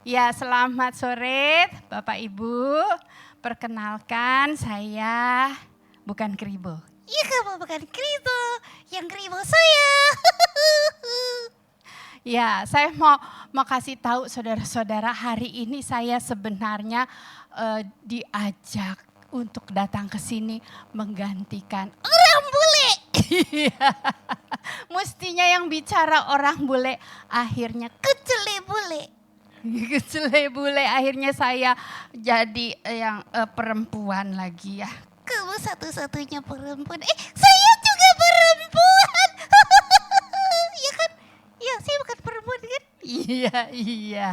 Ya, selamat sore Bapak Ibu. Perkenalkan saya bukan Kribo. Iya kamu bukan Kribo, yang Kribo saya. Ya, saya mau kasih tahu saudara-saudara, hari ini saya sebenarnya diajak untuk datang ke sini menggantikan Orang bule. Iya. Mestinya yang bicara orang bule, akhirnya Kecele bule. kecele bule, akhirnya saya jadi yang perempuan lagi ya. Kamu satu-satunya perempuan. Saya juga perempuan. Iya kan? Iya, saya bukan perempuan kan? Iya.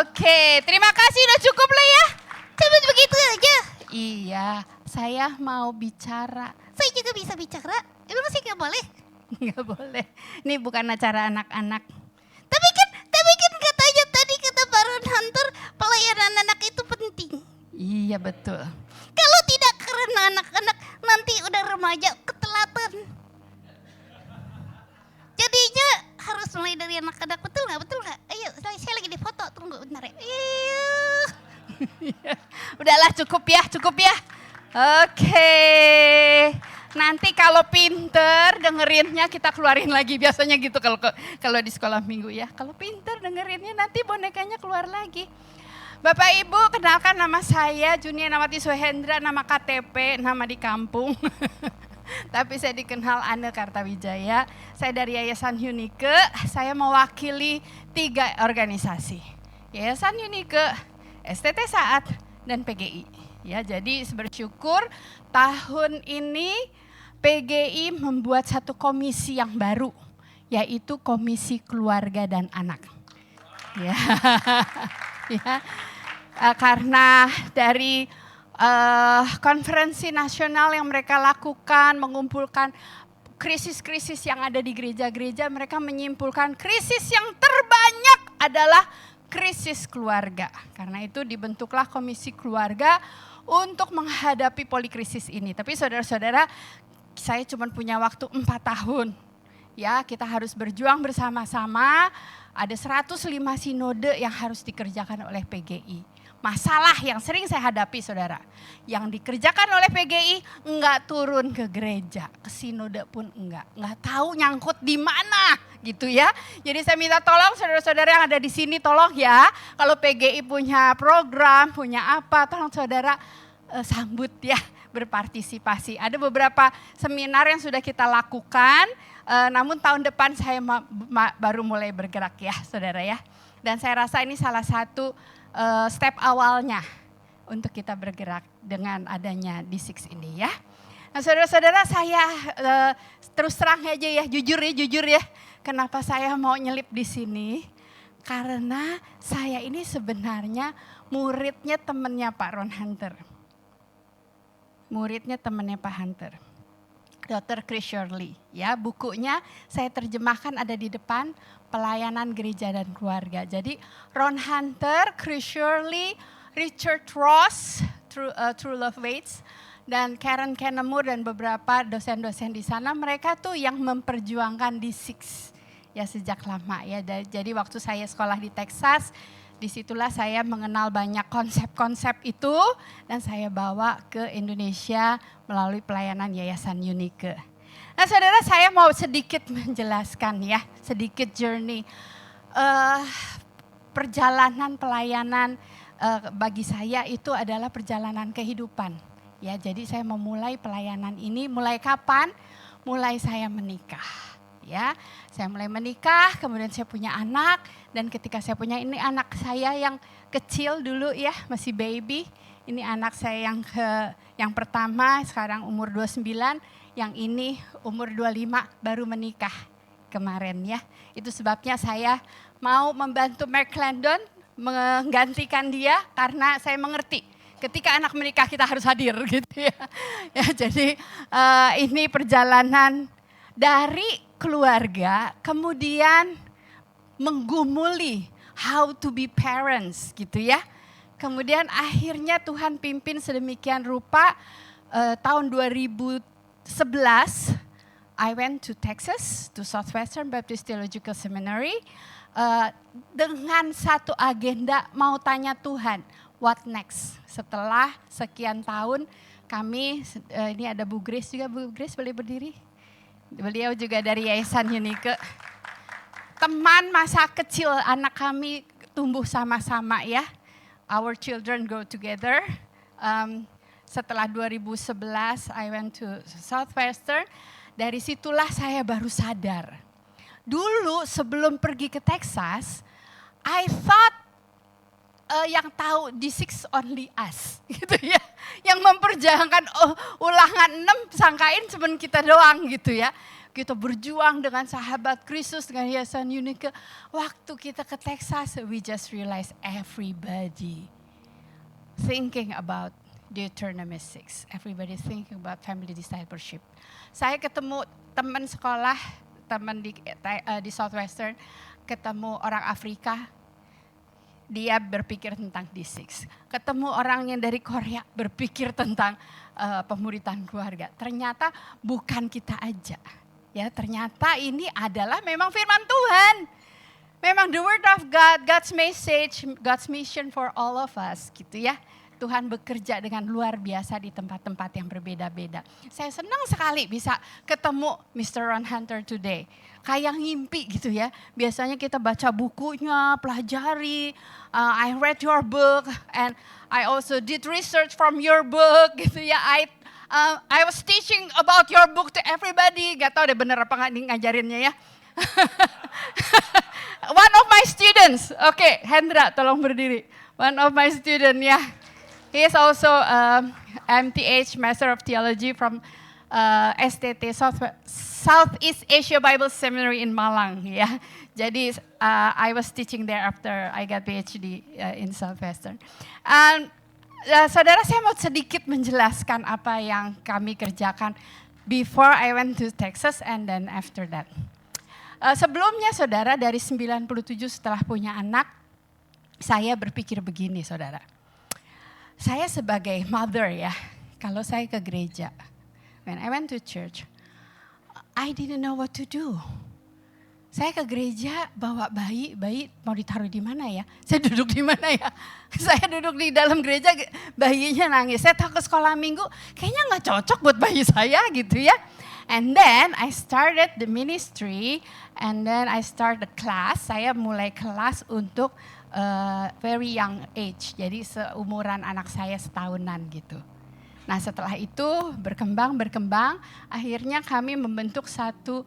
Oke, terima kasih, udah cukup lah ya. Cuma begitu aja. Iya, saya mau bicara. Saya juga bisa bicara. Emang saya nggak boleh? Nggak boleh, ini bukan acara anak-anak. Tapi kan katanya tadi kata Baron Hunter, pelayanan anak itu penting. Iya betul. Kalau tidak karena anak-anak nanti udah remaja ketelatan. Jadinya harus mulai dari anak-anak, betul nggak? Ayo, saya lagi di foto, tunggu bentar ya. Iya. Udahlah cukup ya. Oke. Nanti kalau pinter dengerinnya kita keluarin lagi, biasanya gitu kalau di sekolah minggu ya. Kalau pinter dengerinnya nanti bonekanya keluar lagi. Bapak Ibu, kenalkan nama saya Junia Nawati Suhendra, nama KTP, nama di kampung. Tapi saya dikenal Ane Kartawijaya. Saya dari Yayasan Unike, saya mewakili 3 organisasi. Yayasan Unike, STT Saat, dan PGI. Ya, jadi bersyukur tahun ini PGI membuat satu komisi yang baru, yaitu Komisi Keluarga dan Anak. Ya, ya. Karena dari konferensi nasional yang mereka lakukan, mengumpulkan krisis-krisis yang ada di gereja-gereja, mereka menyimpulkan krisis yang terbanyak adalah krisis keluarga. Karena itu dibentuklah Komisi Keluarga untuk menghadapi polikrisis ini. Tapi saudara-saudara, saya cuma punya waktu 4 tahun. Ya, kita harus berjuang bersama-sama. Ada 105 sinode yang harus dikerjakan oleh PGI. Masalah yang sering saya hadapi saudara, yang dikerjakan oleh PGI enggak turun ke gereja, ke sinode pun enggak tahu nyangkut di mana gitu ya. Jadi saya minta tolong saudara-saudara yang ada di sini, tolong ya, kalau PGI punya program, punya apa, tolong saudara sambut ya, berpartisipasi. Ada beberapa seminar yang sudah kita lakukan, namun tahun depan saya baru mulai bergerak ya saudara ya. Dan saya rasa ini salah satu step awalnya untuk kita bergerak dengan adanya D6 ini ya. Nah saudara-saudara, saya terus terang aja ya, jujur ya. Kenapa saya mau nyelip di sini? Karena saya ini sebenarnya muridnya temennya Pak Ron Hunter. Muridnya temennya Pak Hunter. Dr. Chris Shirley, ya, bukunya saya terjemahkan ada di depan, Pelayanan Gereja dan Keluarga. Jadi Ron Hunter, Chris Shirley, Richard Ross, True Love Waits, dan Karen Kennemore dan beberapa dosen-dosen di sana, mereka tuh yang memperjuangkan D6 ya sejak lama ya. Jadi waktu saya sekolah di Texas, disitulah saya mengenal banyak konsep-konsep itu dan saya bawa ke Indonesia melalui pelayanan Yayasan Unike. Nah saudara, saya mau sedikit menjelaskan ya, sedikit journey. Perjalanan pelayanan bagi saya itu adalah perjalanan kehidupan. Ya, jadi saya memulai pelayanan ini mulai kapan? Mulai saya menikah. Ya, saya mulai menikah, kemudian saya punya anak, dan ketika saya punya ini anak saya yang kecil dulu ya, masih baby. Ini anak saya yang pertama sekarang umur 29, yang ini umur 25 baru menikah kemarin ya. Itu sebabnya saya mau membantu Mark Landon menggantikan dia karena saya mengerti ketika anak menikah kita harus hadir gitu ya. Ya jadi ini perjalanan dari keluarga kemudian menggumuli how to be parents gitu ya. Kemudian akhirnya Tuhan pimpin sedemikian rupa tahun 2011 I went to Texas, to Southwestern Baptist Theological Seminary. dengan satu agenda mau tanya Tuhan, what next? Setelah sekian tahun kami, ini ada Bu Grace juga, Bu Grace boleh berdiri? Beliau juga dari Yayasan Unike. Teman masa kecil anak kami tumbuh sama-sama ya. Our children grow together. Setelah 2011 I went to Southwestern. Dari situlah saya baru sadar. Dulu sebelum pergi ke Texas, I thought yang tahu D6 only us gitu ya. Yang memperjuangkan ulangan 6 sangkain cuma kita doang gitu ya. Kita berjuang dengan sahabat Kristus, dengan Yayasan Unike. Waktu kita ke Texas, we just realize everybody thinking about Deuteronomy 6. Everybody thinking about family discipleship. Saya ketemu teman sekolah, teman di Southwestern, ketemu orang Afrika, dia berpikir tentang D6. Ketemu orang yang dari Korea berpikir tentang pemuritan keluarga. Ternyata bukan kita aja. Ya, ternyata ini adalah memang firman Tuhan. Memang the word of God, God's message, God's mission for all of us gitu ya. Tuhan bekerja dengan luar biasa di tempat-tempat yang berbeda-beda. Saya senang sekali bisa ketemu Mr. Ron Hunter today. Kayak ngimpi gitu ya. Biasanya kita baca bukunya, pelajari. I read your book and I also did research from your book gitu ya. I was teaching about your book to everybody. Gak tahu deh bener apa nggak ngajarinnya ya. One of my students, oke, Hendra tolong berdiri. One of my students ya. He is also MTH, Master of Theology from STT, Southeast Asia Bible Seminary in Malang. Ya. Jadi I was teaching there after I got PhD in Southwestern. Saudara, saya mau sedikit menjelaskan apa yang kami kerjakan before I went to Texas and then after that. Sebelumnya saudara, dari 97 setelah punya anak, saya berpikir begini saudara. Saya sebagai mother ya, kalau saya ke gereja, when I went to church, I didn't know what to do. Saya ke gereja bawa bayi mau ditaruh di mana ya? Saya duduk di mana ya? Saya duduk di dalam gereja, bayinya nangis. Saya tahu ke sekolah minggu, kayaknya nggak cocok buat bayi saya gitu ya. And then I started the ministry, and then I started class. Saya mulai kelas untuk very young age, jadi seumuran anak saya setahunan gitu. Nah setelah itu berkembang, akhirnya kami membentuk satu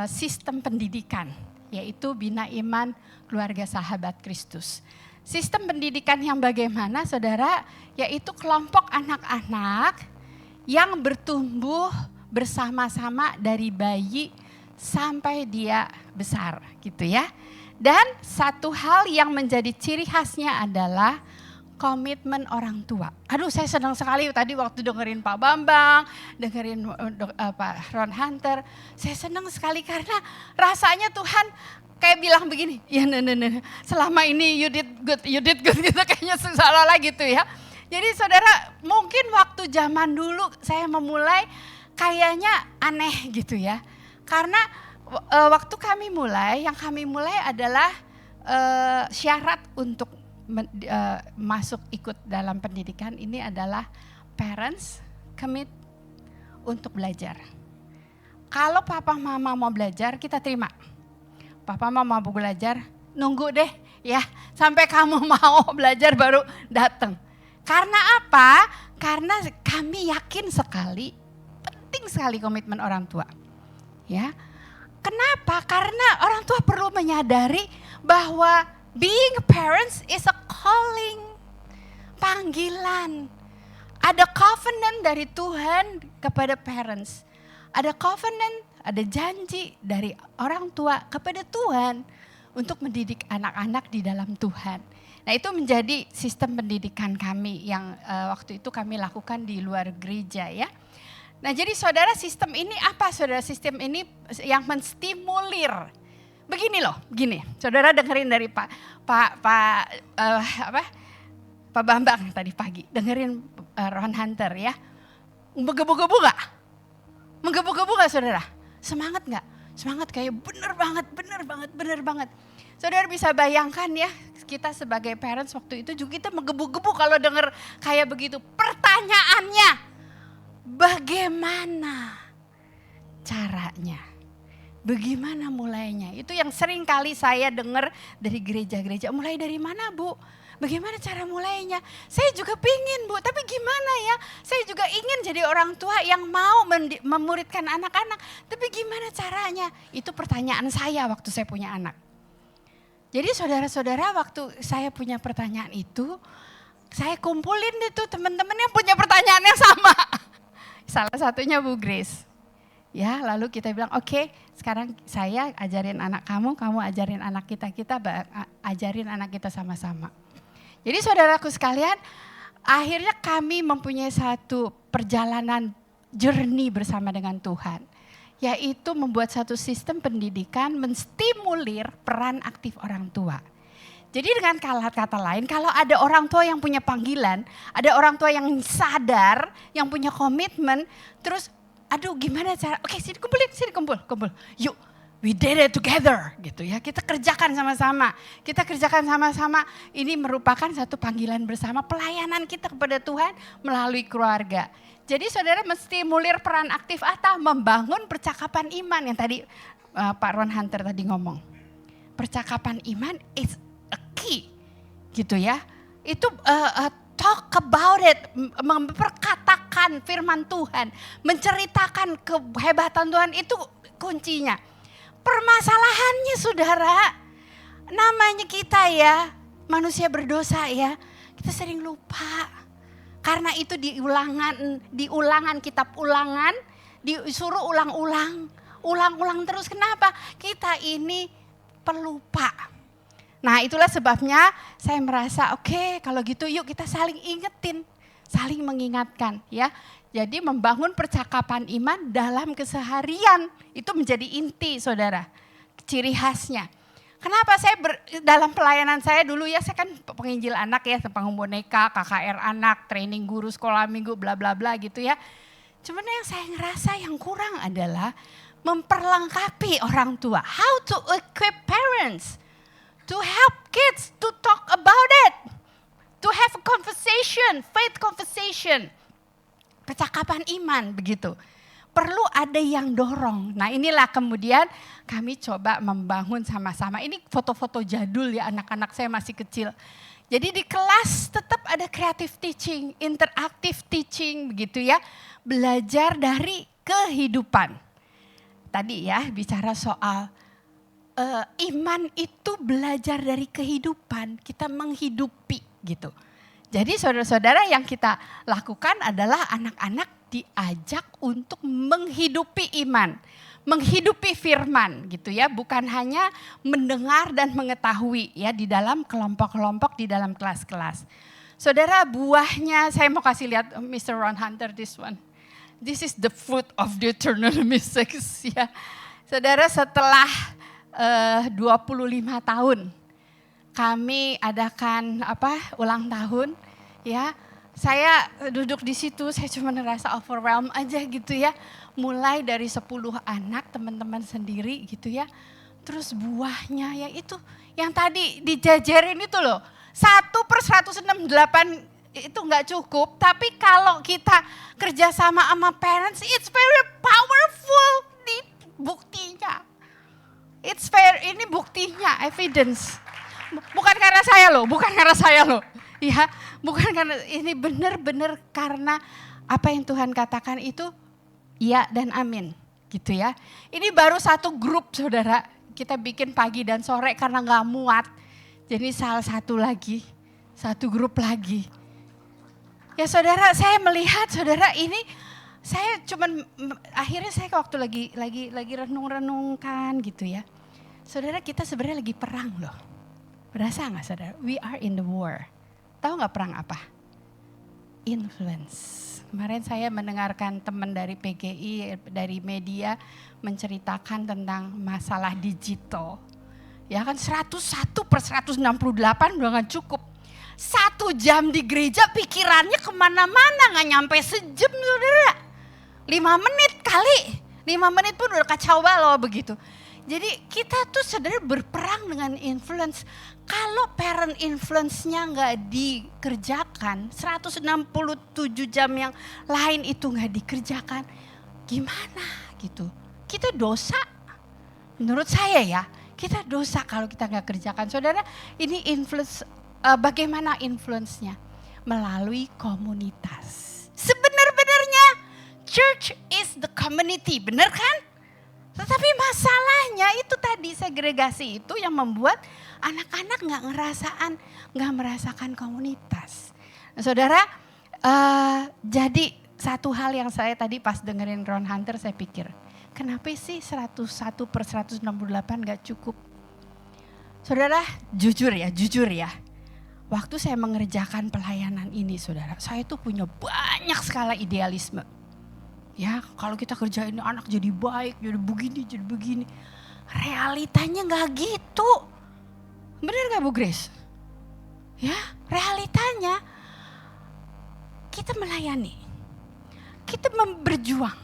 sistem pendidikan, yaitu Bina Iman Keluarga Sahabat Kristus. Sistem pendidikan yang bagaimana saudara, yaitu kelompok anak-anak yang bertumbuh bersama-sama dari bayi sampai dia besar gitu ya. Dan satu hal yang menjadi ciri khasnya adalah komitmen orang tua. Aduh saya senang sekali tadi waktu dengerin Pak Bambang, dengerin Pak Ron Hunter. Saya senang sekali karena rasanya Tuhan kayak bilang begini, ya selama ini you did good gitu kayaknya seolah-olah gitu ya. Jadi saudara mungkin waktu zaman dulu saya memulai kayaknya aneh gitu ya. Karena waktu kami mulai, yang kami mulai adalah syarat untuk masuk ikut dalam pendidikan ini adalah parents commit untuk belajar. Kalau papa mama mau belajar, kita terima. Papa mama mau belajar, nunggu deh ya sampai kamu mau belajar baru datang. Karena apa? Karena kami yakin sekali, penting sekali komitmen orang tua. Ya. Kenapa? Karena orang tua perlu menyadari bahwa being parents is a calling, panggilan. Ada covenant dari Tuhan kepada parents. Ada covenant, ada janji dari orang tua kepada Tuhan untuk mendidik anak-anak di dalam Tuhan. Nah itu menjadi sistem pendidikan kami yang waktu itu kami lakukan di luar gereja ya. Nah jadi saudara sistem ini apa saudara? Sistem ini yang menstimulir. Begini loh, gini. Saudara dengerin dari Pak Bambang tadi pagi. Dengerin Ron Hunter ya. Menggebu-gebu gak? Menggebu-gebu gak saudara? Semangat gak? Semangat kayak bener banget. Saudara bisa bayangkan ya, kita sebagai parents waktu itu juga kita menggebu-gebu kalau dengar kayak begitu. Pertanyaannya, bagaimana caranya? Bagaimana mulainya? Itu yang sering kali saya dengar dari gereja-gereja. Mulai dari mana, Bu? Bagaimana cara mulainya? Saya juga pingin, Bu, tapi gimana ya? Saya juga ingin jadi orang tua yang mau memuridkan anak-anak. Tapi gimana caranya? Itu pertanyaan saya waktu saya punya anak. Jadi saudara-saudara, waktu saya punya pertanyaan itu, saya kumpulin itu teman-teman yang punya pertanyaan yang sama. Salah satunya Bu Grace. Ya, lalu kita bilang, oke, sekarang saya ajarin anak kamu, kamu ajarin anak kita ajarin anak kita sama-sama. Jadi saudaraku sekalian, akhirnya kami mempunyai satu perjalanan journey bersama dengan Tuhan. Yaitu membuat satu sistem pendidikan menstimulir peran aktif orang tua. Jadi dengan kata lain, kalau ada orang tua yang punya panggilan, ada orang tua yang sadar, yang punya komitmen, terus aduh gimana cara, oke sini kumpulin, sini kumpul. Yuk, we did it together gitu ya. Kita kerjakan sama-sama. Ini merupakan satu panggilan bersama, pelayanan kita kepada Tuhan melalui keluarga. Jadi saudara menstimulir peran aktif atau membangun percakapan iman yang tadi Pak Ron Hunter tadi ngomong. Percakapan iman is a key gitu ya. Itu talk about it, memperkatakan firman Tuhan, menceritakan kehebatan Tuhan itu kuncinya. Permasalahannya saudara, namanya kita ya manusia berdosa ya, kita sering lupa. Karena itu di ulangan kitab ulangan, disuruh ulang-ulang terus. Kenapa? Kita ini pelupa. Nah itulah sebabnya saya merasa oke, kalau gitu yuk kita saling ingetin, saling mengingatkan ya. Jadi membangun percakapan iman dalam keseharian itu menjadi inti saudara, ciri khasnya. Kenapa saya dalam pelayanan saya dulu ya, saya kan penginjil anak ya, panggung boneka, KKR anak, training guru sekolah minggu, bla bla bla gitu ya. Cuman yang saya ngerasa yang kurang adalah memperlengkapi orang tua. How to equip parents, to help kids to talk about it, to have a conversation, faith conversation, percakapan iman begitu. Perlu ada yang dorong. Nah inilah kemudian kami coba membangun sama-sama. Ini foto-foto jadul ya, anak-anak saya masih kecil. Jadi di kelas tetap ada creative teaching, interactive teaching begitu ya. Belajar dari kehidupan. Tadi ya bicara soal iman itu belajar dari kehidupan. Kita menghidupi gitu. Jadi saudara-saudara yang kita lakukan adalah anak-anak diajak untuk menghidupi iman, menghidupi firman gitu ya, bukan hanya mendengar dan mengetahui ya di dalam kelompok-kelompok, di dalam kelas-kelas. Saudara, buahnya saya mau kasih lihat Mr. Ron Hunter, this one. This is the fruit of Deuteronomy 6 ya. Saudara, setelah 25 tahun kami adakan ulang tahun ya. Saya duduk di situ, saya cuma ngerasa overwhelmed aja gitu ya. Mulai dari 10 anak teman-teman sendiri gitu ya. Terus buahnya ya itu yang tadi dijajarin itu loh. 1/168 itu gak cukup. Tapi kalau kita kerjasama sama parents, it's very powerful. Ini buktinya. Ini buktinya, evidence. Bukan karena saya loh. Ya, bukan karena ini benar-benar karena apa yang Tuhan katakan itu iya dan amin gitu ya. Ini baru satu grup saudara, kita bikin pagi dan sore karena gak muat. Jadi satu grup lagi. Ya saudara, saya melihat saudara ini, saya akhirnya saya waktu lagi renung-renungkan gitu ya. Saudara, kita sebenarnya lagi perang loh. Berasa gak saudara? We are in the war. Tahu gak perang apa? Influence. Kemarin saya mendengarkan teman dari PGI, dari media menceritakan tentang masalah digital. Ya kan 101/168 udah gak cukup. 1 jam di gereja pikirannya kemana-mana, gak nyampe sejam saudara. 5 menit kali, 5 menit pun udah kacau balau begitu. Jadi kita tuh sebenarnya berperang dengan influence. Kalau parent influence-nya nggak dikerjakan, 167 jam yang lain itu nggak dikerjakan, gimana gitu? Kita dosa. Menurut saya ya, kita dosa kalau kita nggak kerjakan. Saudara, ini influence, bagaimana influence-nya? Melalui komunitas. Sebenar-benarnya church is the community, benar kan? Tetapi masalahnya itu tadi segregasi itu yang membuat anak-anak nggak merasakan komunitas. Nah, saudara, jadi satu hal yang saya tadi pas dengerin Ron Hunter saya pikir, kenapa sih 101/168 gak cukup? Saudara, jujur ya. Waktu saya mengerjakan pelayanan ini, saudara, saya tuh punya banyak sekali idealisme. Ya, kalau kita kerjain anak jadi baik, jadi begini. Realitanya gak gitu. Benar gak Bu Grace? Ya, realitanya kita melayani. Kita berjuang.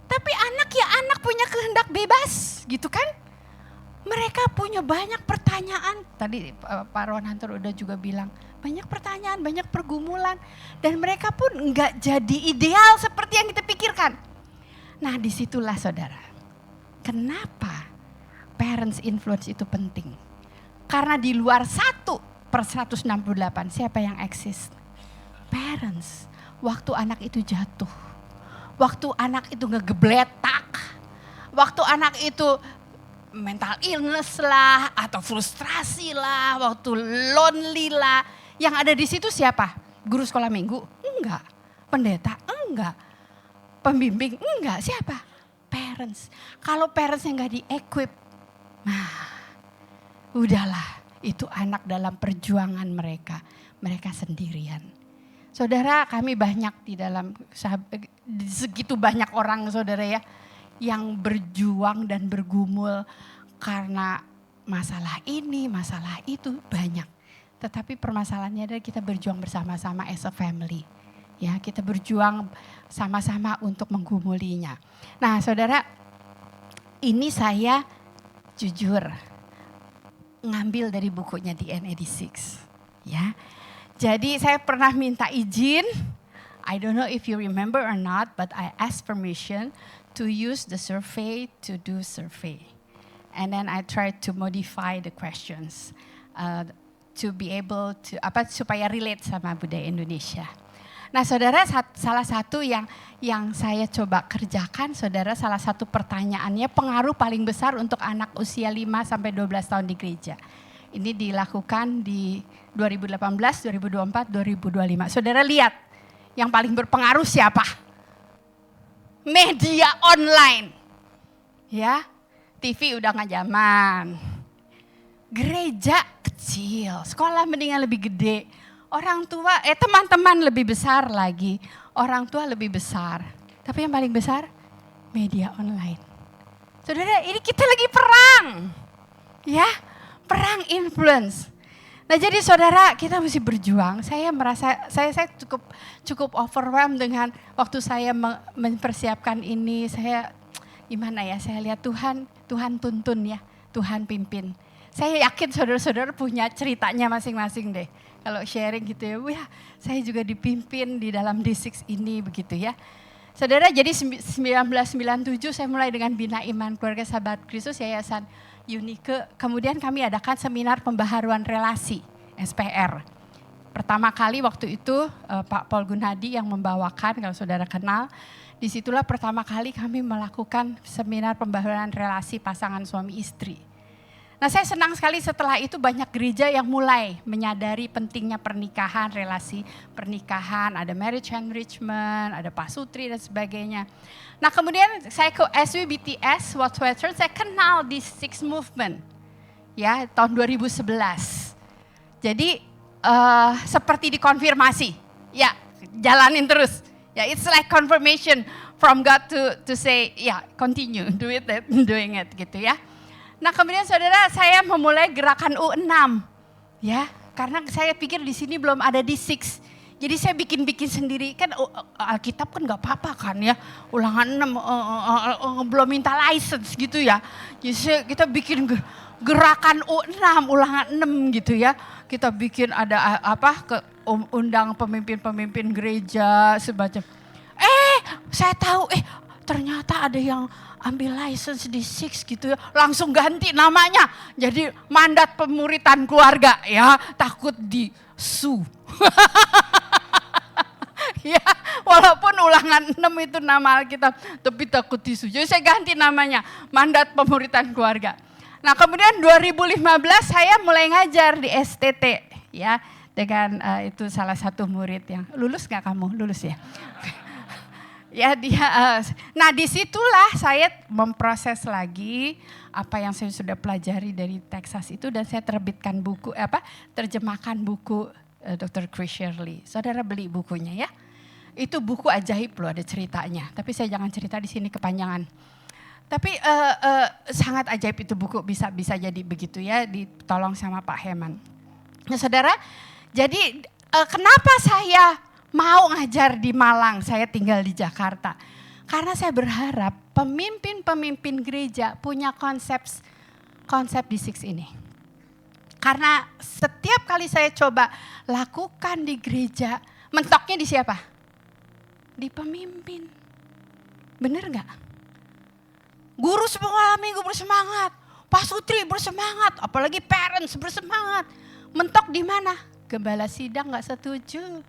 Tapi anak ya anak punya kehendak bebas, gitu kan? Mereka punya banyak pertanyaan. Tadi Pak Ron Hunter udah juga bilang, banyak pertanyaan, banyak pergumulan. Dan mereka pun enggak jadi ideal seperti yang kita pikirkan. Nah, disitulah saudara. Kenapa parents influence itu penting? Karena di luar 1/168, siapa yang eksis? Parents. Waktu anak itu jatuh. Waktu anak itu ngegebletak. Waktu anak itu mental illness lah, atau frustrasi lah, waktu lonely lah. Yang ada di situ siapa? Guru sekolah minggu? Enggak. Pendeta? Enggak. Pembimbing? Enggak. Siapa? Parents. Kalau parentsnya enggak di-equip, nah udahlah. Itu anak dalam perjuangan mereka. Mereka sendirian. Saudara, kami banyak di dalam, segitu banyak orang saudara ya, yang berjuang dan bergumul karena masalah ini, masalah itu banyak. Tetapi permasalahannya adalah kita berjuang bersama-sama as a family. Ya, kita berjuang sama-sama untuk menggumulinya. Nah, saudara, ini saya jujur ngambil dari bukunya DNA-D6. Ya. Jadi saya pernah minta izin, I don't know if you remember or not, but I asked permission to use the survey to do survey. And then I tried to modify the questions to be able to, supaya relate sama budaya Indonesia. Nah saudara, salah satu yang saya coba kerjakan, saudara, salah satu pertanyaannya pengaruh paling besar untuk anak usia 5-12 tahun di gereja. Ini dilakukan di 2018, 2024, 2025. Saudara lihat, yang paling berpengaruh siapa? Media online. Ya, TV udah gak zaman. Gereja kecil, sekolah mendingan lebih gede. Orang tua, teman-teman lebih besar lagi. Orang tua lebih besar. Tapi yang paling besar, media online. Saudara, ini kita lagi perang. Ya, perang influence. Nah jadi saudara, kita mesti berjuang. Saya merasa, saya cukup overwhelmed dengan waktu saya mempersiapkan ini. Saya gimana ya, saya lihat Tuhan tuntun ya, Tuhan pimpin. Saya yakin saudara-saudara punya ceritanya masing-masing deh. Kalau sharing gitu ya, wah saya juga dipimpin di dalam D6 ini begitu ya. Saudara, jadi 1997 saya mulai dengan Bina Iman Keluarga Sahabat Kristus Yayasan Unike. Kemudian kami adakan seminar pembaharuan relasi, SPR. Pertama kali waktu itu Pak Paul Gunadi yang membawakan, kalau saudara kenal. Disitulah pertama kali kami melakukan seminar pembaharuan relasi pasangan suami istri. Nah saya senang sekali setelah itu banyak gereja yang mulai menyadari pentingnya pernikahan, relasi pernikahan, ada marriage enrichment, ada pasutri dan sebagainya. Nah kemudian saya ke SWBTS, Whatsoever, saya kenal di Six Movement ya tahun 2011. Jadi seperti dikonfirmasi, ya jalanin terus. Ya it's like confirmation from God to say, ya continue, doing it gitu ya. Nah kemudian saudara, saya memulai gerakan U6 ya, karena saya pikir di sini belum ada D6. Jadi saya bikin-bikin sendiri, kan Alkitab kan gak apa-apa kan ya. Ulangan 6, belum minta license gitu ya. Jadi kita bikin gerakan U6, ulangan 6 gitu ya. Kita bikin ada undang pemimpin-pemimpin gereja semacam. Saya tahu, ternyata ada yang ambil license di Six gitu ya. Langsung ganti namanya. Jadi mandat pemuritan keluarga ya. Takut di su. Ya, walaupun ulangan 6 itu nama Alkitab, tapi takut disu. Jadi saya ganti namanya, mandat pemuritan keluarga. Nah kemudian 2015 saya mulai ngajar di STT ya. Dengan itu salah satu murid yang, lulus gak kamu? Lulus ya? Ya dia, nah disitulah saya memproses lagi apa yang saya sudah pelajari dari Texas itu dan saya terbitkan buku, terjemahkan buku Dr. Chris Shirley. Saudara beli bukunya ya. Itu buku ajaib loh, ada ceritanya. Tapi saya jangan cerita di sini kepanjangan. Tapi sangat ajaib itu buku, bisa jadi begitu ya, ditolong sama Pak Heman. Nah saudara, jadi kenapa saya mau ngajar di Malang, saya tinggal di Jakarta. Karena saya berharap pemimpin-pemimpin gereja punya konsep di Six ini. Karena setiap kali saya coba lakukan di gereja, mentoknya di siapa? Di pemimpin. Bener gak? Guru sekolah minggu bersemangat, pasutri bersemangat, apalagi parents bersemangat. Mentok di mana? Gembala sidang gak setuju.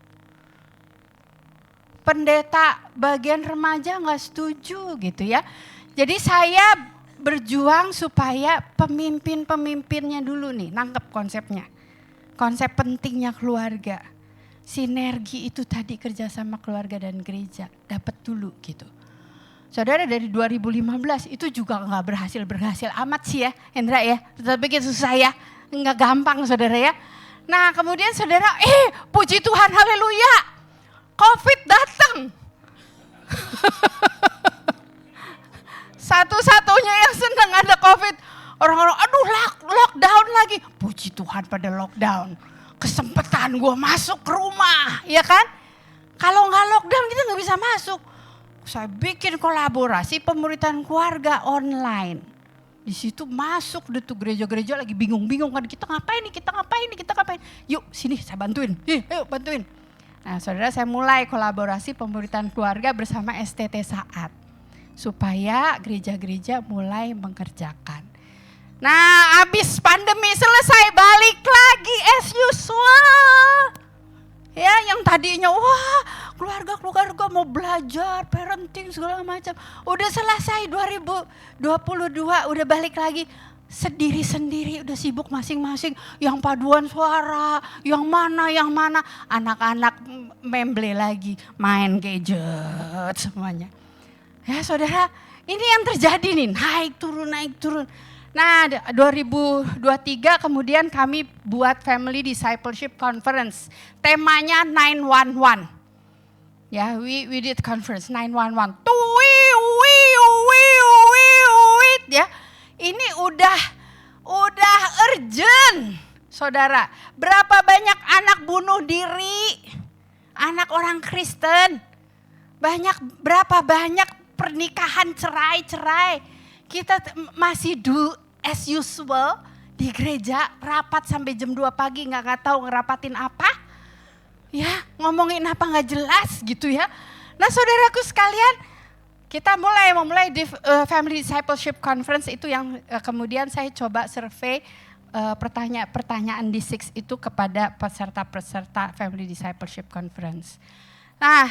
Pendeta bagian remaja gak setuju gitu ya. Jadi saya berjuang supaya pemimpin-pemimpinnya dulu nih nangkep konsepnya. Konsep pentingnya keluarga. Sinergi itu tadi kerja sama keluarga dan gereja. Dapat dulu gitu. Saudara dari 2015 itu juga gak berhasil amat sih ya Hendra ya. Tetapi itu susah ya. Gak gampang saudara ya. Nah kemudian saudara, puji Tuhan haleluya. COVID datang. Satu-satunya yang senang ada COVID. Orang-orang aduh lockdown lagi. Puji Tuhan pada lockdown. Kesempatan gue masuk ke rumah, ya kan? Kalau nggak lockdown kita nggak bisa masuk. Saya bikin kolaborasi pemuritan keluarga online. Di situ masuk deh tuh gereja-gereja lagi bingung-bingung kan kita ngapain nih. Yuk sini saya bantuin. Ayo bantuin. Nah saudara saya mulai kolaborasi pemuritan keluarga bersama STT Saat. Supaya gereja-gereja mulai mengerjakan. Nah habis pandemi selesai balik lagi as usual. Ya yang tadinya wah keluarga mau belajar, parenting segala macam. Udah selesai 2022 udah balik lagi. Sendiri-sendiri udah sibuk masing-masing. Yang paduan suara, yang mana. Anak-anak memble lagi, main gadget semuanya. Ya saudara, ini yang terjadi nih, naik turun. Nah 2023 kemudian kami buat Family Discipleship Conference. Temanya 911. Ya, we did conference 911. Ya. Ini udah urgent. Saudara, berapa banyak anak bunuh diri? Anak orang Kristen. Berapa banyak pernikahan cerai. Kita masih do as usual di gereja, rapat sampai jam 2 pagi nggak tahu ngerapatin apa. Ya, ngomongin apa nggak jelas gitu ya. Nah saudaraku sekalian, kita memulai di Family Discipleship Conference itu yang kemudian saya coba survei pertanyaan di Six itu kepada peserta Family Discipleship Conference. Nah,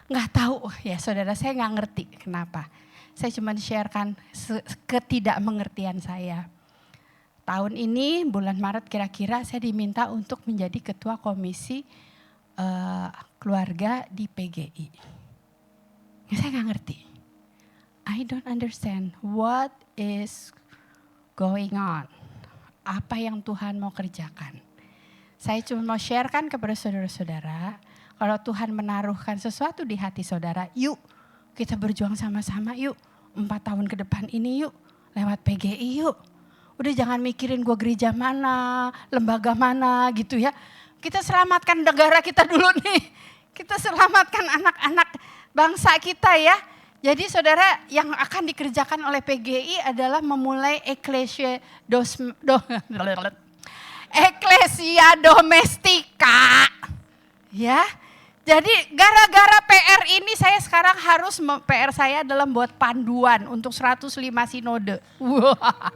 nggak tahu ya saudara, saya nggak ngerti kenapa. Saya cuma sharekan ketidakmengertian saya. Tahun ini bulan Maret kira-kira saya diminta untuk menjadi ketua komisi keluarga di PGI. Ya, saya nggak ngerti. I don't understand what is going on. Apa yang Tuhan mau kerjakan. Saya cuma mau sharekan kepada saudara-saudara. Kalau Tuhan menaruhkan sesuatu di hati saudara, yuk kita berjuang sama-sama yuk. 4 tahun ke depan ini yuk, lewat PGI yuk. Udah jangan mikirin gue gereja mana, lembaga mana gitu ya. Kita selamatkan negara kita dulu nih. Kita selamatkan anak-anak bangsa kita ya. Jadi saudara, yang akan dikerjakan oleh PGI adalah memulai Ecclesia Domestika. Ya. Jadi gara-gara PR ini saya sekarang PR saya adalah buat panduan untuk 105 sinode. Wah,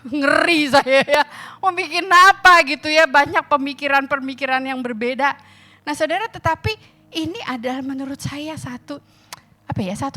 ngeri saya ya. Mau bikin apa gitu ya, banyak pemikiran-pemikiran yang berbeda. Nah saudara, tetapi ini adalah menurut saya satu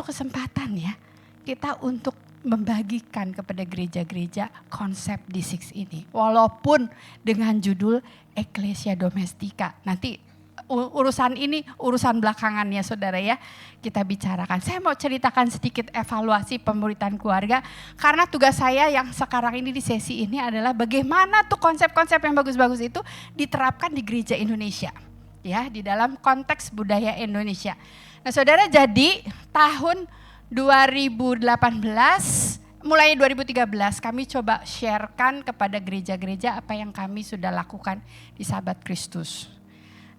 kesempatan ya. Kita untuk membagikan kepada gereja-gereja konsep D6 ini. Walaupun dengan judul Ecclesia Domestika. Nanti urusan ini urusan belakangan ya saudara ya, kita bicarakan. Saya mau ceritakan sedikit evaluasi pemuritan keluarga, karena tugas saya yang sekarang ini di sesi ini adalah bagaimana tuh konsep-konsep yang bagus-bagus itu diterapkan di gereja Indonesia ya, di dalam konteks budaya Indonesia. Nah saudara, jadi tahun 2018 mulai 2013 kami coba sharekan kepada gereja-gereja apa yang kami sudah lakukan di Sahabat Kristus.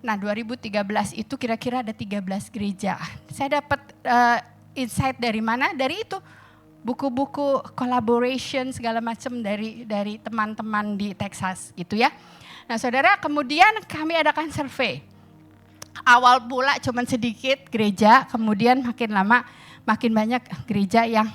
Nah 2013 itu kira-kira ada 13 gereja. Saya dapat insight dari mana? Dari itu buku-buku collaboration segala macam dari teman-teman di Texas gitu ya. Nah saudara, kemudian kami adakan survei. Awal pula cuma sedikit gereja, kemudian makin lama makin banyak gereja yang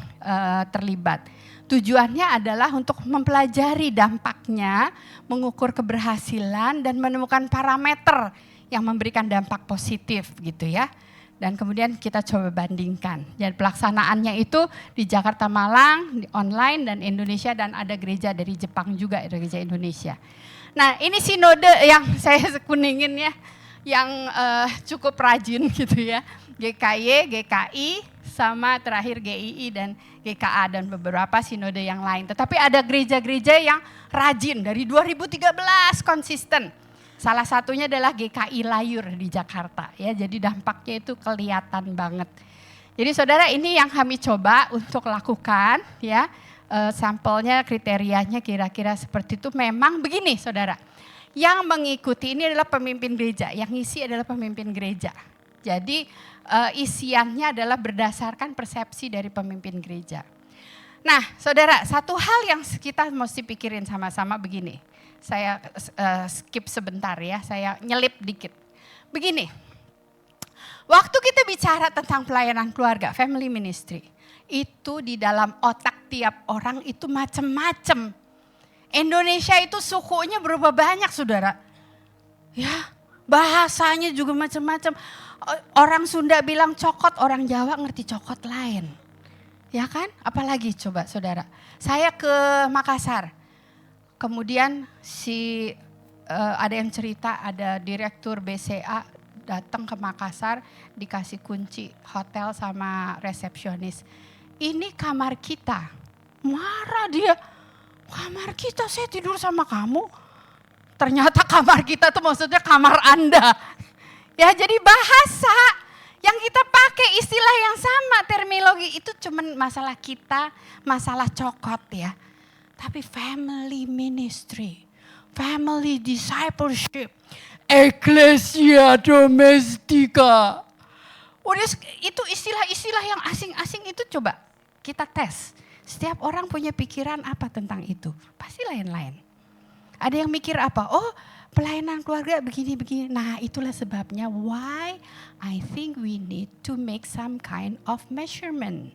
terlibat. Tujuannya adalah untuk mempelajari dampaknya, mengukur keberhasilan dan menemukan parameter yang memberikan dampak positif gitu ya. Dan kemudian kita coba bandingkan. Jadi pelaksanaannya itu di Jakarta, Malang, di online dan Indonesia, dan ada gereja dari Jepang juga, ada gereja Indonesia. Nah ini sinode yang saya kuningin ya, yang cukup rajin gitu ya. GKY, GKI, sama terakhir GII dan GKA dan beberapa sinode yang lain. Tetapi ada gereja-gereja yang rajin dari 2013 konsisten. Salah satunya adalah GKI Layur di Jakarta ya, jadi dampaknya itu kelihatan banget. Jadi saudara, ini yang kami coba untuk lakukan ya, sampelnya kriterianya kira-kira seperti itu. Memang begini saudara, yang mengikuti ini adalah pemimpin gereja, yang ngisi adalah pemimpin gereja. Jadi isiannya adalah berdasarkan persepsi dari pemimpin gereja. Nah saudara, satu hal yang kita mesti pikirin sama-sama begini. Saya skip sebentar ya, saya nyelip dikit. Begini, waktu kita bicara tentang pelayanan keluarga, family ministry, itu di dalam otak tiap orang itu macam-macam. Indonesia itu sukunya berubah banyak saudara. Ya, bahasanya juga macam-macam. Orang Sunda bilang cokot, orang Jawa ngerti cokot lain. Ya kan? Apalagi coba saudara. Saya ke Makassar. Kemudian ada yang cerita, ada direktur BCA datang ke Makassar, dikasih kunci hotel sama resepsionis. Ini kamar kita. Marah dia. Kamar kita, saya tidur sama kamu. Ternyata kamar kita tuh maksudnya kamar Anda. Ya, jadi bahasa yang kita pakai istilah yang sama, terminologi itu cuman masalah kita, masalah cokot ya. Tapi family ministry, family discipleship, Ecclesia Domestika. Udah itu istilah-istilah yang asing-asing itu coba kita tes. Setiap orang punya pikiran apa tentang itu? Pasti lain-lain. Ada yang mikir apa? Oh, pelayanan keluarga begini-begini. Nah, itulah sebabnya why I think we need to make some kind of measurement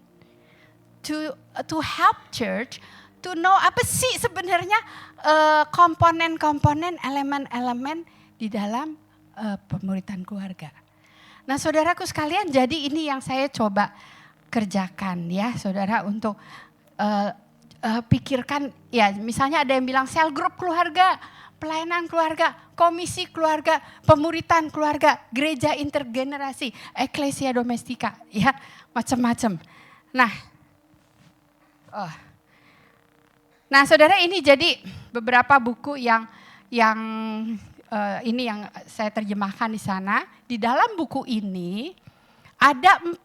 to help church to know apa sih sebenarnya komponen-komponen, elemen-elemen di dalam pemuritan keluarga. Nah saudaraku sekalian, jadi ini yang saya coba kerjakan ya saudara, untuk pikirkan ya, misalnya ada yang bilang sel grup keluarga, pelayanan keluarga, komisi keluarga, pemuritan keluarga, gereja intergenerasi, Ecclesia Domestika ya, macam-macam. Nah saudara, ini jadi beberapa buku yang ini yang saya terjemahkan di sana. Di dalam buku ini ada 4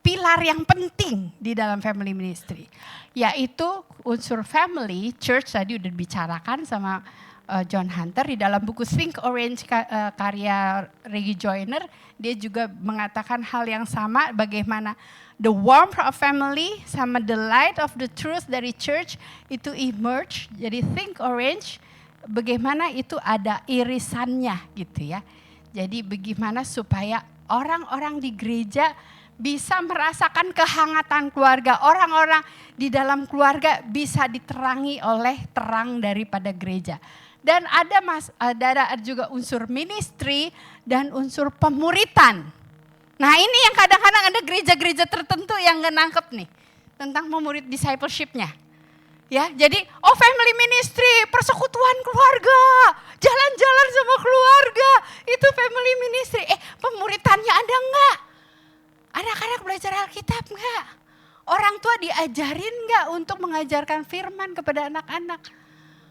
pilar yang penting di dalam family ministry. Yaitu unsur family, church tadi udah dibicarakan sama John Hunter di dalam buku Think Orange karya Reggie Joiner, dia juga mengatakan hal yang sama, bagaimana the warmth of family sama the light of the truth dari church itu emerge. Jadi Think Orange, bagaimana itu ada irisannya gitu ya. Jadi bagaimana supaya orang-orang di gereja bisa merasakan kehangatan keluarga, orang-orang di dalam keluarga bisa diterangi oleh terang daripada gereja. Dan ada juga unsur ministry dan unsur pemuritan. Nah ini yang kadang-kadang ada gereja-gereja tertentu yang nggak nangkep nih tentang memurid discipleship-nya. Ya, jadi family ministry, persekutuan keluarga, jalan-jalan sama keluarga, itu family ministry. Pemuritannya ada enggak? Anak-anak belajar Alkitab enggak? Orang tua diajarin enggak untuk mengajarkan firman kepada anak-anak?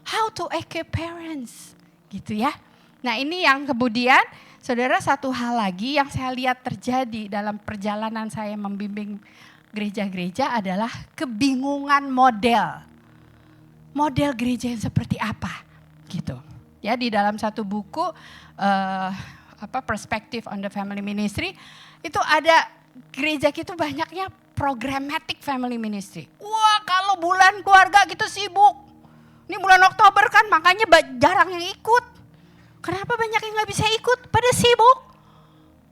How to equip parents, gitu ya. Nah ini yang kemudian, saudara, satu hal lagi yang saya lihat terjadi dalam perjalanan saya membimbing gereja-gereja adalah kebingungan model. Model gereja yang seperti apa, gitu. Ya di dalam satu buku Perspective on the Family Ministry itu ada gereja gitu banyaknya programmatic family ministry. Wah kalau bulan keluarga gitu sibuk. Ini bulan Oktober kan makanya jarang yang ikut. Kenapa banyak yang gak bisa ikut? Pada sibuk.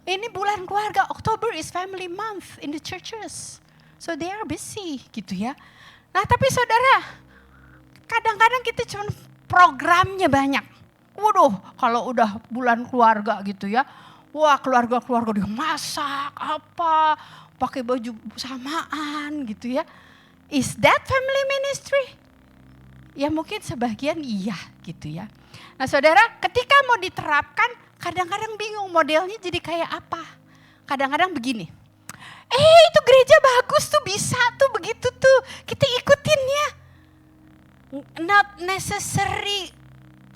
Ini bulan keluarga, October is family month in the churches. So they are busy gitu ya. Nah tapi saudara, kadang-kadang kita cuma programnya banyak. Waduh, kalau udah bulan keluarga gitu ya. Wah, keluarga-keluarga dia masak apa, pakai baju samaan gitu ya. Is that family ministry? Ya mungkin sebagian iya gitu ya. Nah saudara, ketika mau diterapkan kadang-kadang bingung modelnya jadi kayak apa. Kadang-kadang begini. Itu gereja bagus tuh, bisa tuh begitu tuh. Kita ikutin ya. Not necessary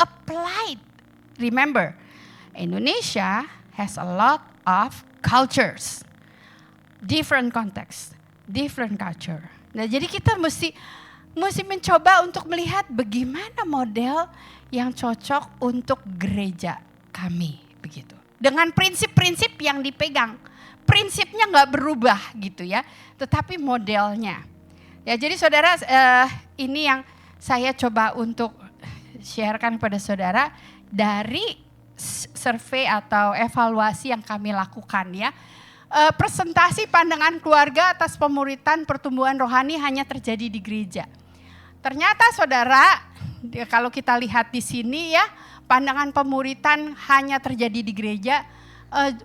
applied. Remember, Indonesia has a lot of cultures, different context, different culture. Nah, jadi kita mesti mencoba untuk melihat bagaimana model yang cocok untuk gereja kami, begitu. Dengan prinsip-prinsip yang dipegang, prinsipnya nggak berubah gitu ya, tetapi modelnya. Ya, jadi saudara, ini yang saya coba untuk sharekan kepada saudara dari survei atau evaluasi yang kami lakukan ya. Presentasi pandangan keluarga atas pemuritan pertumbuhan rohani hanya terjadi di gereja. Ternyata saudara, kalau kita lihat di sini ya, pandangan pemuritan hanya terjadi di gereja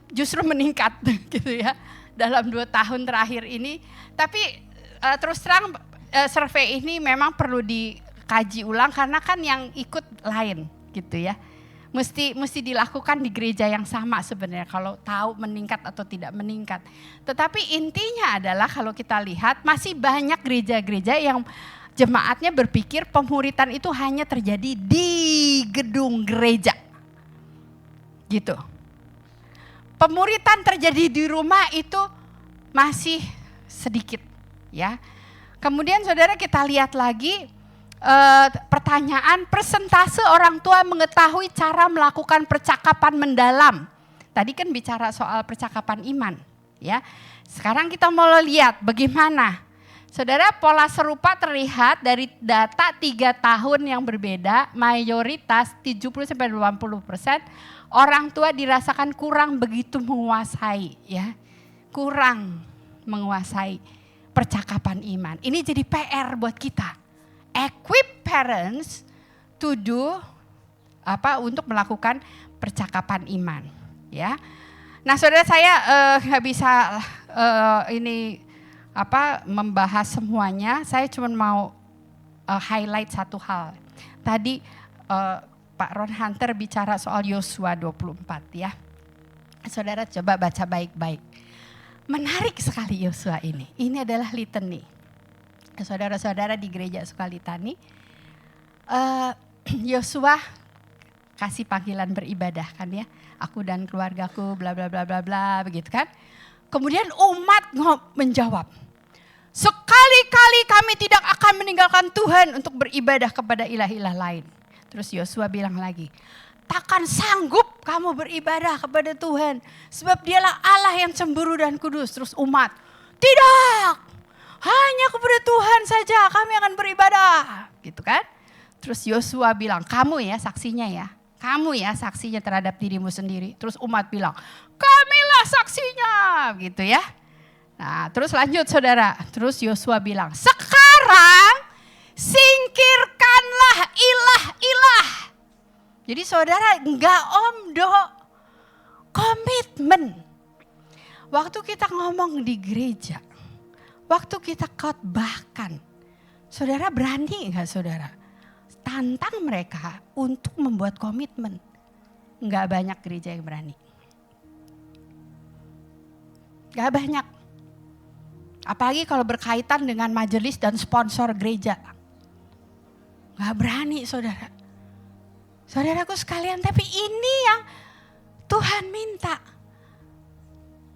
justru meningkat gitu ya dalam 2 tahun terakhir ini. Tapi terus terang survei ini memang perlu dikaji ulang karena kan yang ikut lain gitu ya. Mesti dilakukan di gereja yang sama sebenarnya kalau tahu meningkat atau tidak meningkat. Tetapi intinya adalah kalau kita lihat masih banyak gereja-gereja yang jemaatnya berpikir pemuritan itu hanya terjadi di gedung gereja. Gitu. Pemuritan terjadi di rumah itu masih sedikit ya. Kemudian saudara kita lihat lagi pertanyaan persentase orang tua mengetahui cara melakukan percakapan mendalam. Tadi kan bicara soal percakapan iman ya. Sekarang kita mau lihat bagaimana. Saudara, pola serupa terlihat dari data 3 tahun yang berbeda, mayoritas 70-80% orang tua dirasakan kurang begitu menguasai ya. Kurang menguasai percakapan iman. Ini jadi PR buat kita. Equip parents to do untuk melakukan percakapan iman, ya. Nah, saudara, saya nggak bisa membahas semuanya. Saya cuma mau highlight satu hal. Tadi Pak Ron Hunter bicara soal Yosua 24 ya. Saudara coba baca baik-baik. Menarik sekali Yosua ini. Ini adalah litany. Saudara-saudara di gereja Sukalitani, Yosua kasih panggilan beribadah kan ya, aku dan keluargaku bla bla bla bla bla begitu kan. Kemudian umat menjawab, sekali-kali kami tidak akan meninggalkan Tuhan untuk beribadah kepada ilah-ilah lain. Terus Yosua bilang lagi, takkan sanggup kamu beribadah kepada Tuhan. Sebab dialah Allah yang cemburu dan kudus. Terus umat, tidak, hanya kepada Tuhan saja kami akan beribadah. Gitu kan. Terus Yosua bilang, kamu ya saksinya ya. Kamu ya saksinya terhadap dirimu sendiri. Terus umat bilang, kamilah saksinya. Gitu ya. Nah terus lanjut saudara. Terus Yosua bilang, sekarang singkirkanlah ilah-ilah. Jadi saudara enggak omdo. Komitmen. Waktu kita ngomong di gereja. Waktu kita khotbahkan. Saudara berani enggak saudara? Tantang mereka untuk membuat komitmen. Enggak banyak gereja yang berani. Enggak banyak. Apalagi kalau berkaitan dengan majelis dan sponsor gereja. Gak berani saudara. Saudaraku sekalian, tapi ini yang Tuhan minta.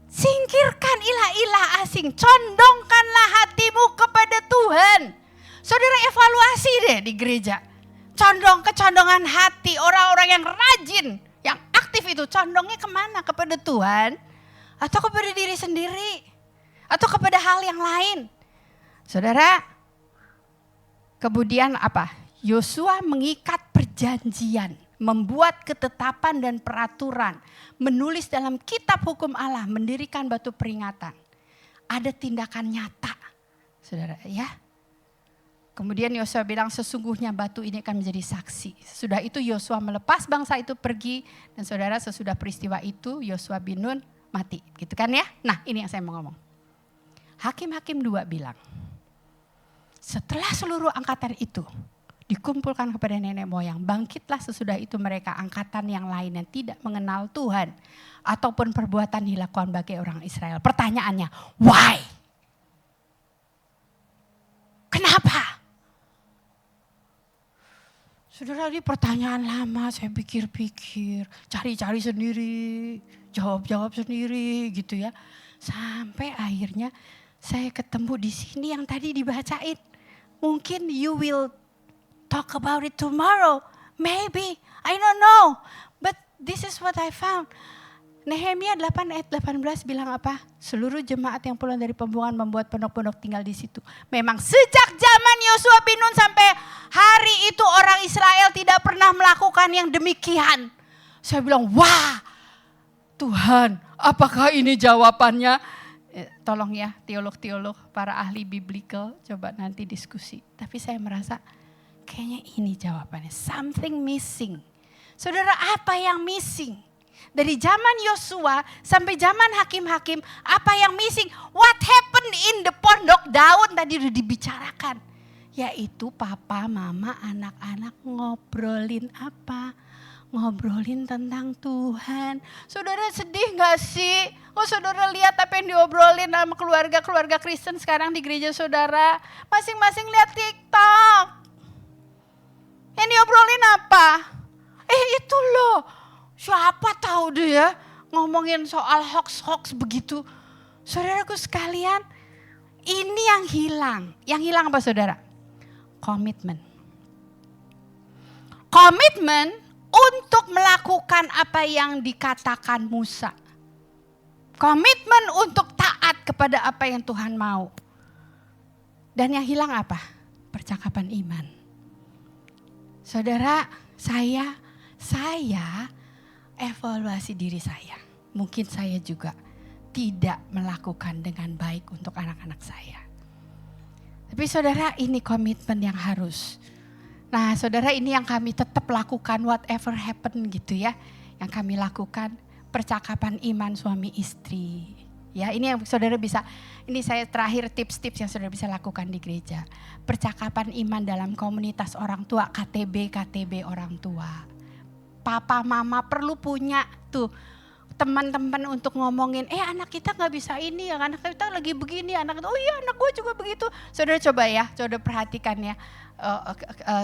Singkirkan ilah-ilah asing. Condongkanlah hatimu kepada Tuhan. Saudara evaluasi deh di gereja. Kecondongan hati orang-orang yang rajin, yang aktif itu. Condongnya kemana? Kepada Tuhan? Atau kepada diri sendiri? Atau kepada hal yang lain. Saudara, kemudian apa? Yosua mengikat perjanjian, membuat ketetapan dan peraturan, menulis dalam kitab hukum Allah, mendirikan batu peringatan. Ada tindakan nyata, saudara ya. Kemudian Yosua bilang sesungguhnya batu ini akan menjadi saksi. Sudah itu Yosua melepas bangsa itu pergi, dan saudara sesudah peristiwa itu Yosua bin Nun mati, gitu kan ya. Nah ini yang saya mau ngomong. Hakim-hakim 2 bilang, setelah seluruh angkatan itu dikumpulkan kepada nenek moyang, bangkitlah sesudah itu mereka angkatan yang lain yang tidak mengenal Tuhan ataupun perbuatan dilakukan bagi orang Israel. Pertanyaannya, why? Kenapa? Saudara, ini pertanyaan lama, saya pikir-pikir, cari-cari sendiri, jawab-jawab sendiri gitu ya. Sampai akhirnya saya ketemu di sini yang tadi dibacain. Mungkin you will talk about it tomorrow. Maybe. I don't know. But this is what I found. Nehemia 8 ayat 18 bilang apa? Seluruh jemaat yang pulang dari pembuangan membuat pondok-pondok tinggal di situ. Memang sejak zaman Yosua bin Nun sampai hari itu orang Israel tidak pernah melakukan yang demikian. Saya bilang, wah Tuhan, apakah ini jawabannya? Tolong ya teolog-teolog, para ahli biblical, coba nanti diskusi. Tapi saya merasa kayaknya ini jawabannya. Something missing. Saudara, apa yang missing? Dari zaman Yosua sampai zaman hakim-hakim, apa yang missing? What happened in the pondok daun tadi udah dibicarakan. Yaitu papa, mama, anak-anak ngobrolin apa? Ngobrolin tentang Tuhan. Saudara sedih gak sih? Oh saudara lihat apa yang diobrolin sama keluarga-keluarga Kristen sekarang di gereja saudara. Masing-masing lihat TikTok. Yang diobrolin apa? Itu loh. Siapa tahu deh ya ngomongin soal hoax-hoax begitu. Saudaraku sekalian, ini yang hilang. Yang hilang apa saudara? Komitmen. Komitmen untuk melakukan apa yang dikatakan Musa. Komitmen untuk taat kepada apa yang Tuhan mau. Dan yang hilang apa? Percakapan iman. Saudara, saya evaluasi diri saya. Mungkin saya juga tidak melakukan dengan baik untuk anak-anak saya. Tapi saudara, ini komitmen yang harus. Nah saudara, ini yang kami tetap lakukan whatever happen gitu ya. Yang kami lakukan percakapan iman suami istri. Ya, ini yang saudara bisa, ini saya terakhir tips-tips yang saudara bisa lakukan di gereja. Percakapan iman dalam komunitas orang tua, KTB orang tua. Papa mama perlu punya tuh teman-teman untuk ngomongin, anak kita gak bisa ini, anak kita lagi begini, anak kita, oh iya anak gue juga begitu. Saudara coba ya, saudara perhatikan ya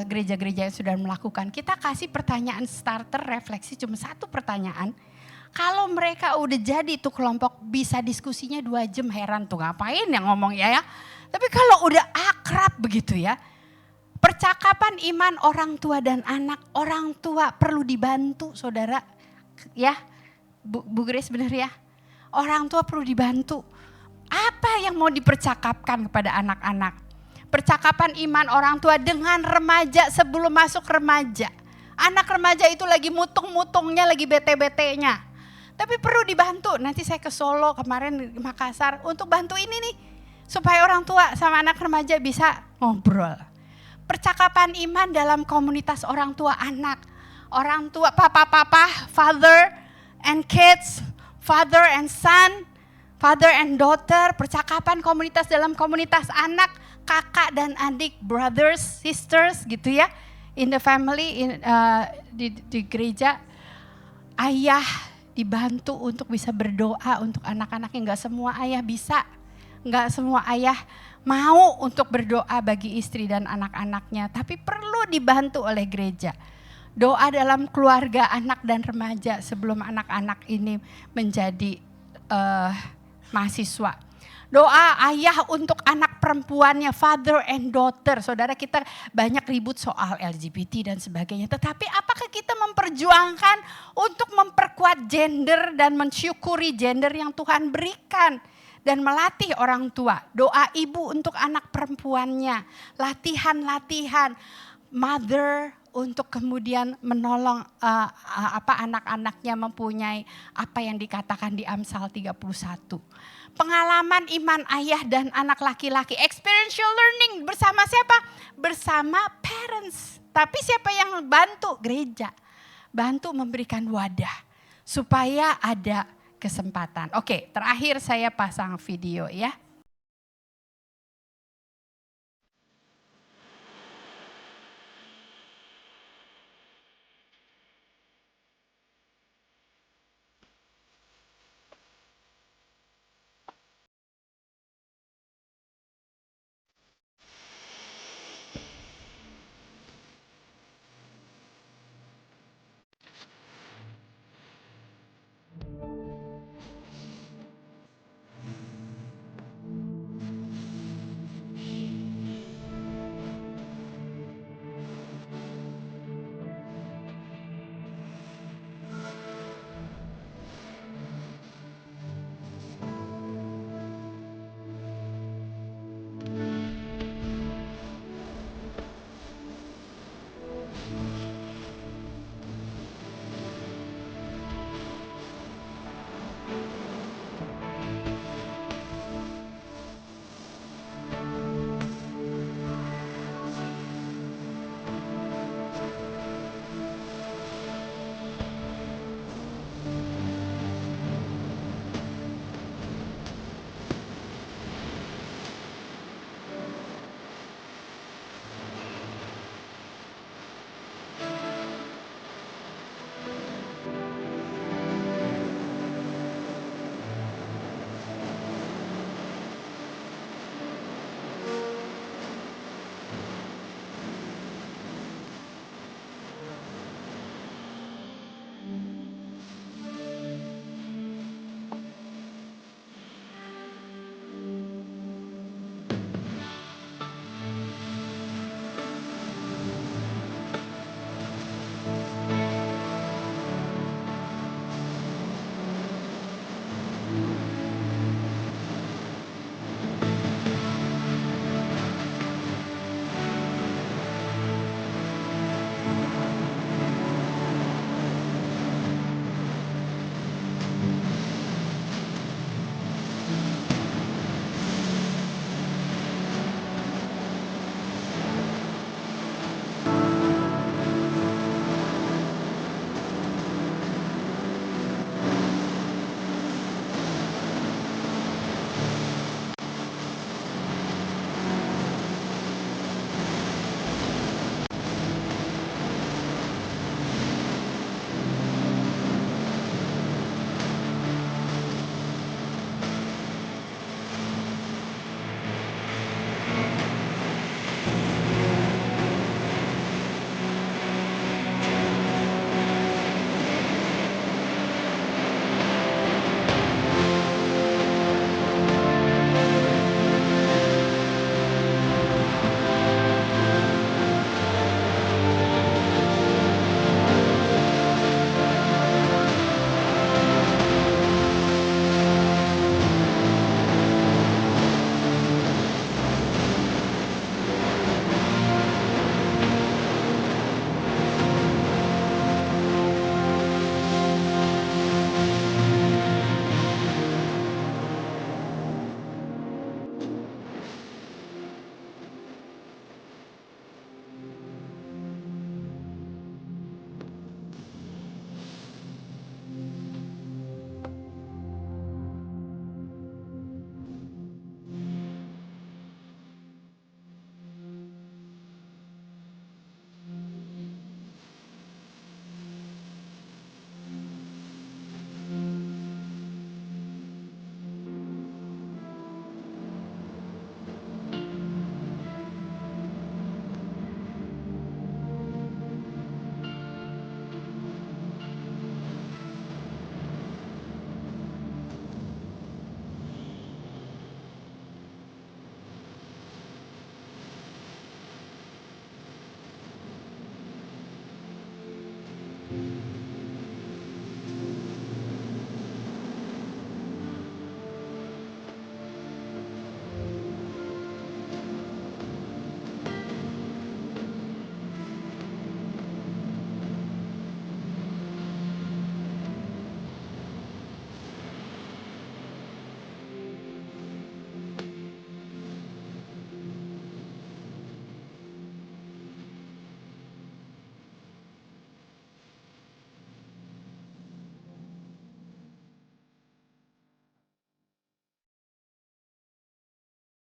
gereja-gereja yang sudah melakukan. Kita kasih pertanyaan starter refleksi, cuma satu pertanyaan. Kalau mereka udah jadi tuh kelompok bisa diskusinya 2 jam, heran tuh ngapain yang ngomong ya. Tapi kalau udah akrab begitu ya, Percakapan iman orang tua dan anak, orang tua perlu dibantu saudara. Ya, Bu Grace benar ya. Orang tua perlu dibantu. Apa yang mau dipercakapkan kepada anak-anak? Percakapan iman orang tua dengan remaja sebelum masuk remaja. Anak remaja itu lagi mutung-mutungnya, lagi bete-betenya. Tapi perlu dibantu. Nanti saya ke Solo kemarin di Makassar untuk bantu ini nih. Supaya orang tua sama anak remaja bisa ngobrol. Percakapan iman dalam komunitas orang tua anak. Orang tua papa-papa, father and kids, father and son, father and daughter. Percakapan komunitas dalam komunitas anak, kakak dan adik, brothers, sisters gitu ya. In the family, di gereja. Ayah dibantu untuk bisa berdoa untuk anak-anaknya. Gak semua ayah bisa, gak semua ayah mau untuk berdoa bagi istri dan anak-anaknya, tapi perlu dibantu oleh gereja. Doa dalam keluarga anak dan remaja sebelum anak-anak ini menjadi mahasiswa. Doa ayah untuk anak perempuannya, father and daughter. Saudara, kita banyak ribut soal LGBT dan sebagainya. Tetapi apakah kita memperjuangkan untuk memperkuat gender dan mensyukuri gender yang Tuhan berikan? Dan melatih orang tua, doa ibu untuk anak perempuannya, latihan-latihan, mother untuk kemudian menolong anak-anaknya mempunyai apa yang dikatakan di Amsal 31. Pengalaman iman ayah dan anak laki-laki, experiential learning bersama siapa? Bersama parents. Tapi siapa yang bantu? Gereja. Bantu memberikan wadah supaya ada kesempatan. Oke, terakhir saya pasang video ya.